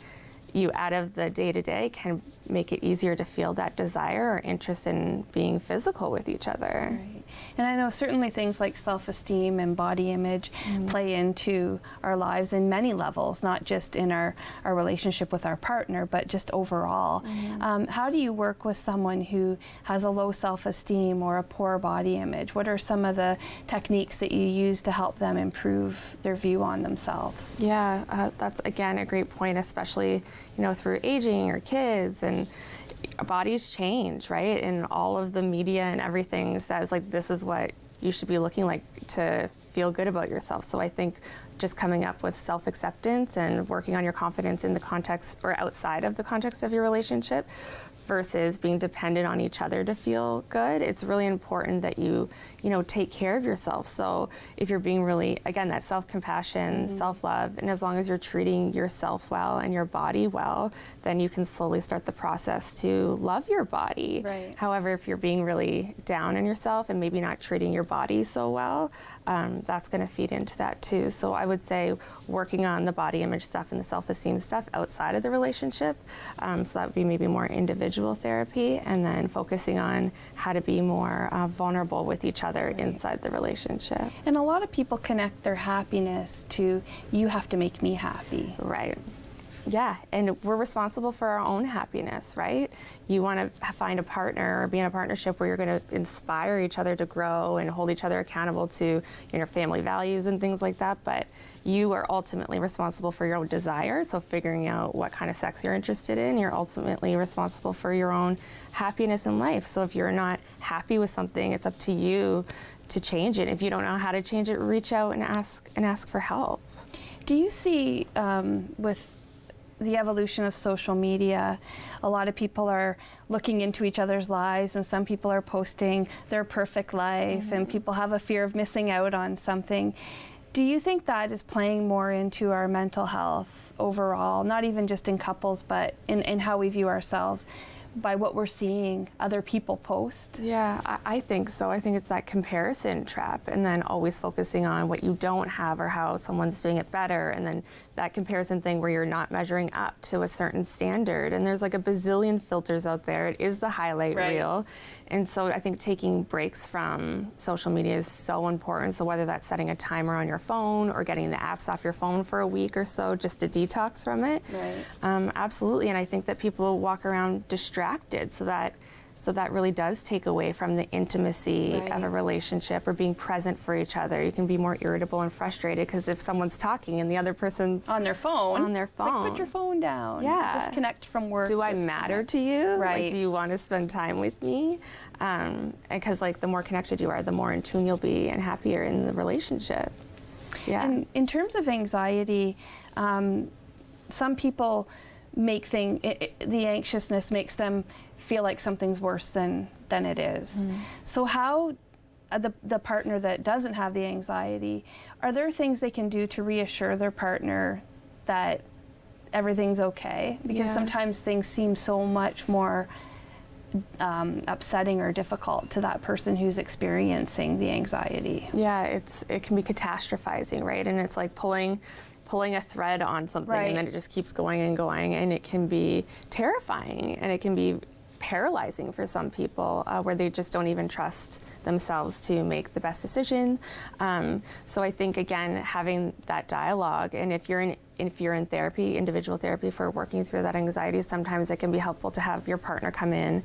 you out of the day-to-day can make it easier to feel that desire or interest in being physical with each other. Right. And I know certainly things like self-esteem and body image play into our lives in many levels, not just in our relationship with our partner, but just overall. How do you work with someone who has a low self-esteem or a poor body image? What are some of the techniques that you use to help them improve their view on themselves? Yeah, that's again a great point, especially through aging or kids, and bodies change, right? And all of the media and everything says like this is what you should be looking like to feel good about yourself. So I think just coming up with self-acceptance and working on your confidence in the context or outside of the context of your relationship versus being dependent on each other to feel good, it's really important that you take care of yourself. So if you're being really, again, that self-compassion, self-love, and as long as you're treating yourself well and your body well, then you can slowly start the process to love your body. Right. However, if you're being really down on yourself and maybe not treating your body so well, that's going to feed into that too. So I would say working on the body image stuff and the self-esteem stuff outside of the relationship, so that would be maybe more individual therapy, and then focusing on how to be more vulnerable with each other inside the relationship. And a lot of people connect their happiness to, you have to make me happy. Right. Yeah, and we're responsible for our own happiness, right? You want to find a partner or be in a partnership where you're going to inspire each other to grow and hold each other accountable to family values and things like that, but you are ultimately responsible for your own desire. So figuring out what kind of sex you're interested in, you're ultimately responsible for your own happiness in life. So if you're not happy with something, it's up to you to change it. If you don't know how to change it, reach out and ask for help. Do you see with the evolution of social media, a lot of people are looking into each other's lives, and some people are posting their perfect life, and people have a fear of missing out on something. Do you think that is playing more into our mental health overall, not even just in couples, but in how we view ourselves, by what we're seeing other people post? Yeah, I think so. I think it's that comparison trap, and then always focusing on what you don't have or how someone's doing it better, and then that comparison thing where you're not measuring up to a certain standard. And there's like a bazillion filters out there. It is the highlight reel. And so I think taking breaks from social media is so important. So whether that's setting a timer on your phone or getting the apps off your phone for a week or so just to detox from it. Right. Absolutely. And I think that people walk around distracted, so that really does take away from the intimacy of a relationship or being present for each other. You can be more irritable and frustrated because if someone's talking and the other person's on their phone, it's like, put your phone down. Yeah. Disconnect from work. Do I matter to you? Right. Like, do you want to spend time with me? Because the more connected you are, the more in tune you'll be and happier in the relationship. Yeah. And in terms of anxiety, some people make the anxiousness makes them feel like something's worse than it is. So how the partner that doesn't have the anxiety, are there things they can do to reassure their partner that everything's okay? Because sometimes things seem so much more upsetting or difficult to that person who's experiencing the anxiety. Yeah, it can be catastrophizing, right? And it's like pulling a thread on something, and then it just keeps going and going, and it can be terrifying, and it can be paralyzing for some people, where they just don't even trust themselves to make the best decision. So I think, again, having that dialogue, and if you're in therapy, individual therapy for working through that anxiety, sometimes it can be helpful to have your partner come in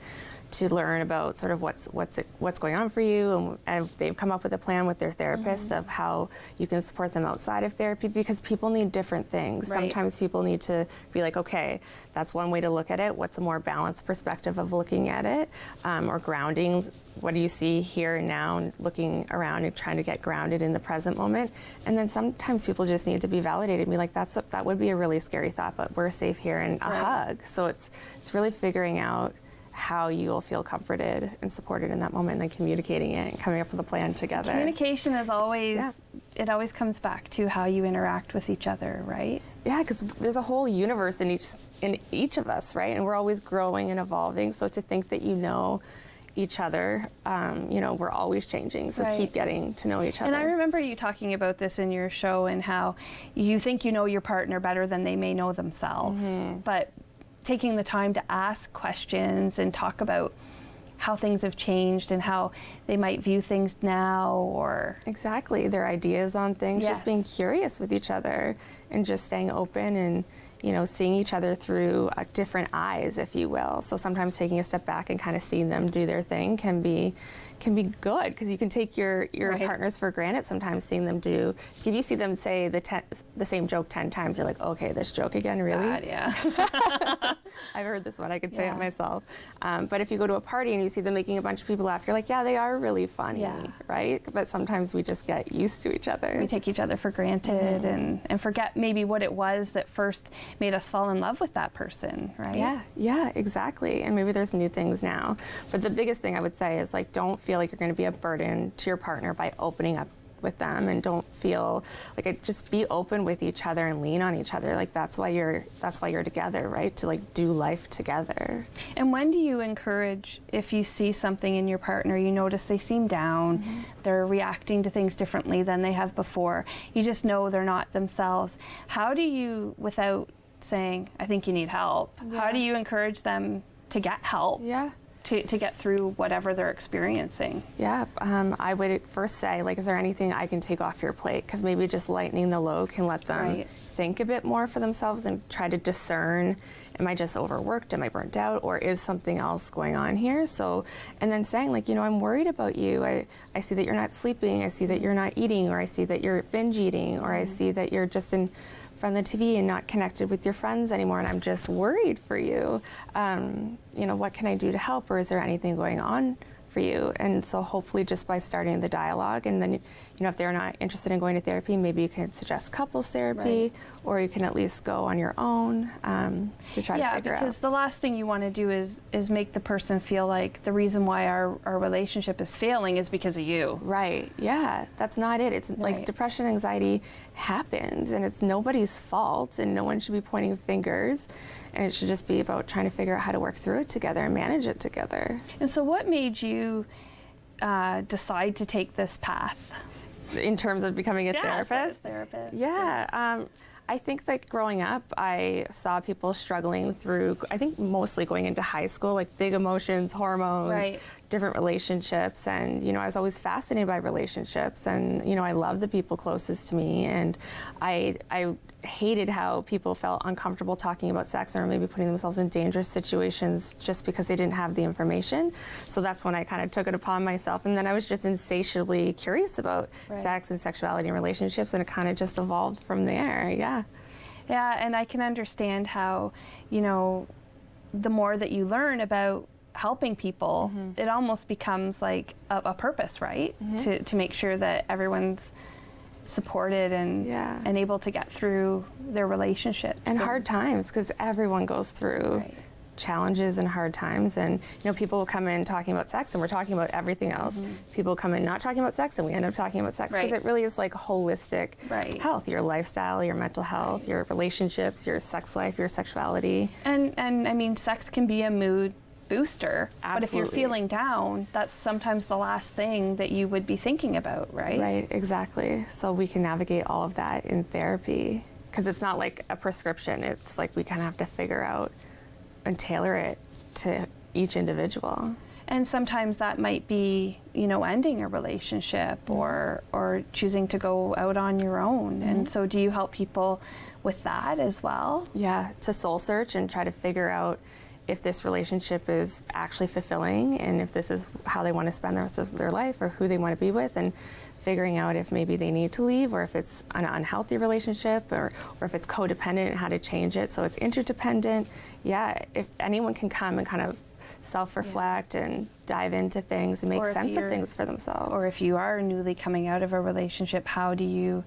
to learn about sort of what's going on for you, and they've come up with a plan with their therapist of how you can support them outside of therapy, because people need different things. Right. Sometimes people need to be like, okay, that's one way to look at it. What's a more balanced perspective of looking at it, or grounding? What do you see here and now, and looking around and trying to get grounded in the present moment. And then sometimes people just need to be validated and be like, that would be a really scary thought, but we're safe here, and a hug. So it's really figuring out how you'll feel comforted and supported in that moment, and then communicating it and coming up with a plan together. Communication is always, it always comes back to how you interact with each other, right? Yeah, because there's a whole universe in each of us, right? And we're always growing and evolving. So to think that you know each other, we're always changing. So keep getting to know each other. And I remember you talking about this in your show, and how you think you know your partner better than they may know themselves. But taking the time to ask questions and talk about how things have changed and how they might view things now, or exactly their ideas on things, just being curious with each other and just staying open and seeing each other through different eyes, if you will. So sometimes taking a step back and kind of seeing them do their thing can be good, because you can take your partners for granted sometimes, seeing them do. If you see them say the same joke 10 times, you're like, okay, this joke again, really? bad, yeah. I've heard this one, I could say it myself. But if you go to a party and you see them making a bunch of people laugh, you're like, yeah, they are really funny, right? But sometimes we just get used to each other. We take each other for granted and forget maybe what it was that first made us fall in love with that person, right? Yeah, exactly. And maybe there's new things now. But the biggest thing I would say is, like, don't feel like you're going to be a burden to your partner by opening up with them, and don't feel like just be open with each other and lean on each other. Like that's why you're together, right? To like do life together. And when do you encourage, if you see something in your partner, you notice they seem down, they're reacting to things differently than they have before, you just know they're not themselves, how do you, without saying, I think you need help, how do you encourage them to get help? To get through whatever they're experiencing? I would first say, like, is there anything I can take off your plate? Because maybe just lightening the load can let them think a bit more for themselves and try to discern, am I just overworked, am I burnt out, or is something else going on here? So, and then saying, like, I'm worried about you. I see that you're not sleeping, I see that you're not eating, or I see that you're binge eating, or I see that you're just in front of the TV and not connected with your friends anymore, and I'm just worried for you. What can I do to help, or is there anything going on for you? And so hopefully just by starting the dialogue, and then if they're not interested in going to therapy, maybe you can suggest couples therapy, or you can at least go on your own to try to figure out. Yeah, because the last thing you want to do is make the person feel like the reason why our relationship is failing is because of you. Right, yeah, that's not it. It's like depression, anxiety happens, and it's nobody's fault, and no one should be pointing fingers, and it should just be about trying to figure out how to work through it together and manage it together. And so what made you decide to take this path? In terms of becoming a therapist? I think that growing up, I saw people struggling through, I think mostly going into high school, like big emotions, hormones, different relationships. And, I was always fascinated by relationships, and, I love the people closest to me. And I hated how people felt uncomfortable talking about sex, or maybe putting themselves in dangerous situations just because they didn't have the information. So that's when I kind of took it upon myself. And then I was just insatiably curious about sex and sexuality and relationships, and it kind of just evolved from there. Yeah, and I can understand how, the more that you learn about helping people, it almost becomes like a purpose, right? To make sure that everyone's supported and able to get through their relationships. And hard times, because everyone goes through challenges and hard times. And, people will come in talking about sex, and we're talking about everything else. People come in not talking about sex, and we end up talking about sex, because it really is like holistic health, your lifestyle, your mental health, your relationships, your sex life, your sexuality. And I mean, sex can be a mood booster. Absolutely. But if you're feeling down, that's sometimes the last thing that you would be thinking about, right? Right, exactly. So we can navigate all of that in therapy, because it's not like a prescription. It's like we kind of have to figure out and tailor it to each individual. And sometimes that might be, you know, ending a relationship or choosing to go out on your own. And so do you help people with that as well? Yeah, to soul search and try to figure out if this relationship is actually fulfilling and if this is how they want to spend the rest of their life or who they want to be with, and figuring out if maybe they need to leave or if it's an unhealthy relationship or if it's codependent and how to change it so it's interdependent. Yeah, if anyone can come and kind of self-reflect and dive into things and make sense of things for themselves. Or if you are newly coming out of a relationship, how do you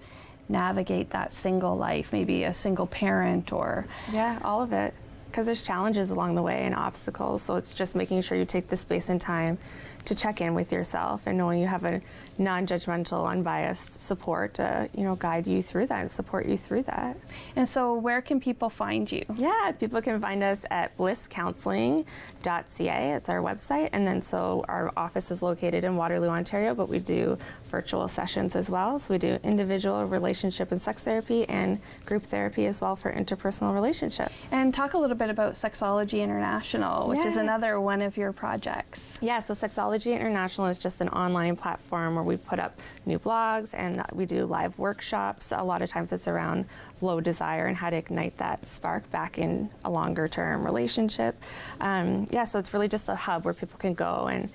navigate that single life, maybe a single parent or... Yeah, all of it. Because there's challenges along the way and obstacles, so it's just making sure you take the space and time to check in with yourself and knowing you have a non-judgmental, unbiased support to, you know, guide you through that and support you through that. And so where can people find you? Yeah, people can find us at blisscounseling.ca. It's our website. And then so our office is located in Waterloo, Ontario, but we do virtual sessions as well. So we do individual relationship and sex therapy and group therapy as well for interpersonal relationships. And talk a little bit about Sexology International, which is another one of your projects. Yeah, so Sexology International is just an online platform where we put up new blogs and we do live workshops. A lot of times it's around low desire and how to ignite that spark back in a longer term relationship. Yeah, so it's really just a hub where people can go and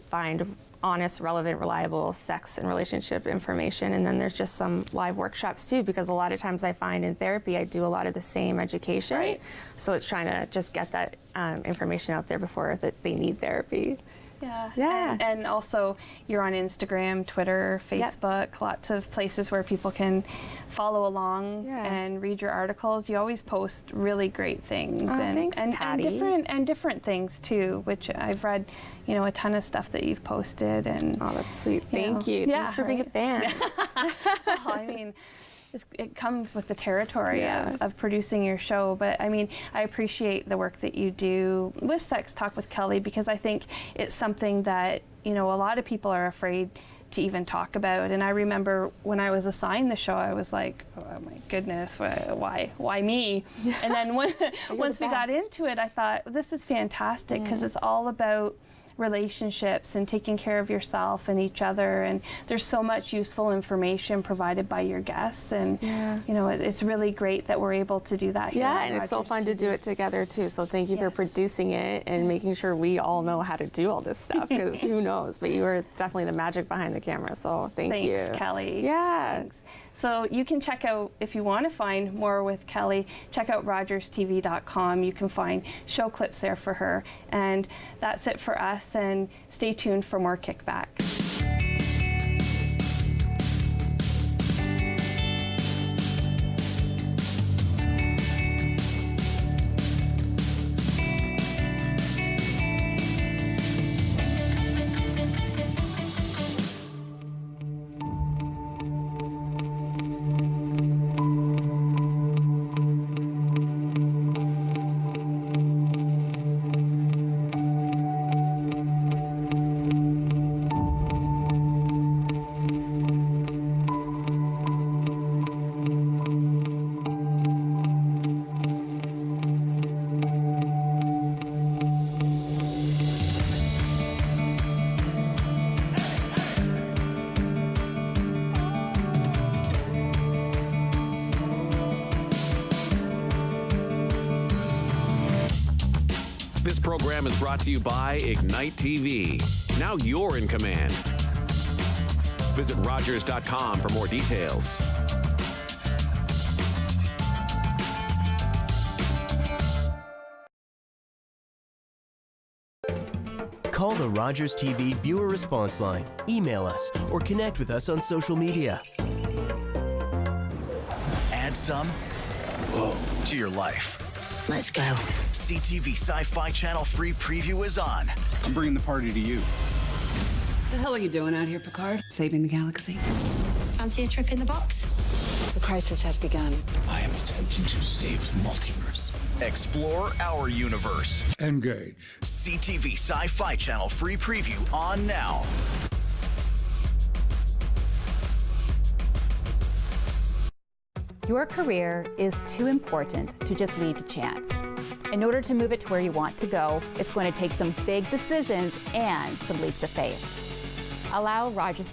find honest, relevant, reliable sex and relationship information. And then there's just some live workshops too, because a lot of times I find in therapy I do a lot of the same education. Right. So it's trying to just get that information out there before that they need therapy. Yeah. And also you're on Instagram, Twitter, Facebook, lots of places where people can follow along and read your articles. You always post really great things Thanks, Patty. and different things too, which I've read, you know, a ton of stuff that you've posted. And oh, that's sweet. Thank you. Yeah, Thanks for being a fan. Well, I mean, it comes with the territory of producing your show, but I mean, I appreciate the work that you do with Sex Talk with Kelly, because I think it's something that, you know, a lot of people are afraid to even talk about. And I remember when I was assigned the show, I was like, oh my goodness, why me? And then once we got into it, I thought, this is fantastic, because it's all about relationships and taking care of yourself and each other, and there's so much useful information provided by your guests, and you know, it's really great that we're able to do that here on and it's so Rogers fun TV. to do it together too, so thank you for producing it and making sure we all know how to do all this stuff, because who knows, but you are definitely the magic behind the camera, so thanks you. Thanks, Kelly. Thanks. So you can check out, if you want to find more with Kelly, check out rogerstv.com. You can find show clips there for her. And that's it for us, and stay tuned for more Kickback. This program is brought to you by Ignite TV. Now you're in command. Visit Rogers.com for more details. Call the Rogers TV viewer response line, email us, or connect with us on social media. Add some to your life. Let's go. CTV Sci-Fi Channel free preview is on. I'm bringing the party to you. The hell are you doing out here, Picard? Saving the galaxy? Fancy a trip in the box? The crisis has begun. I am attempting to save the multiverse. Explore our universe. Engage. CTV Sci-Fi Channel free preview on now. Your career is too important to just leave to chance. In order to move it to where you want to go, it's going to take some big decisions and some leaps of faith. Allow Rogers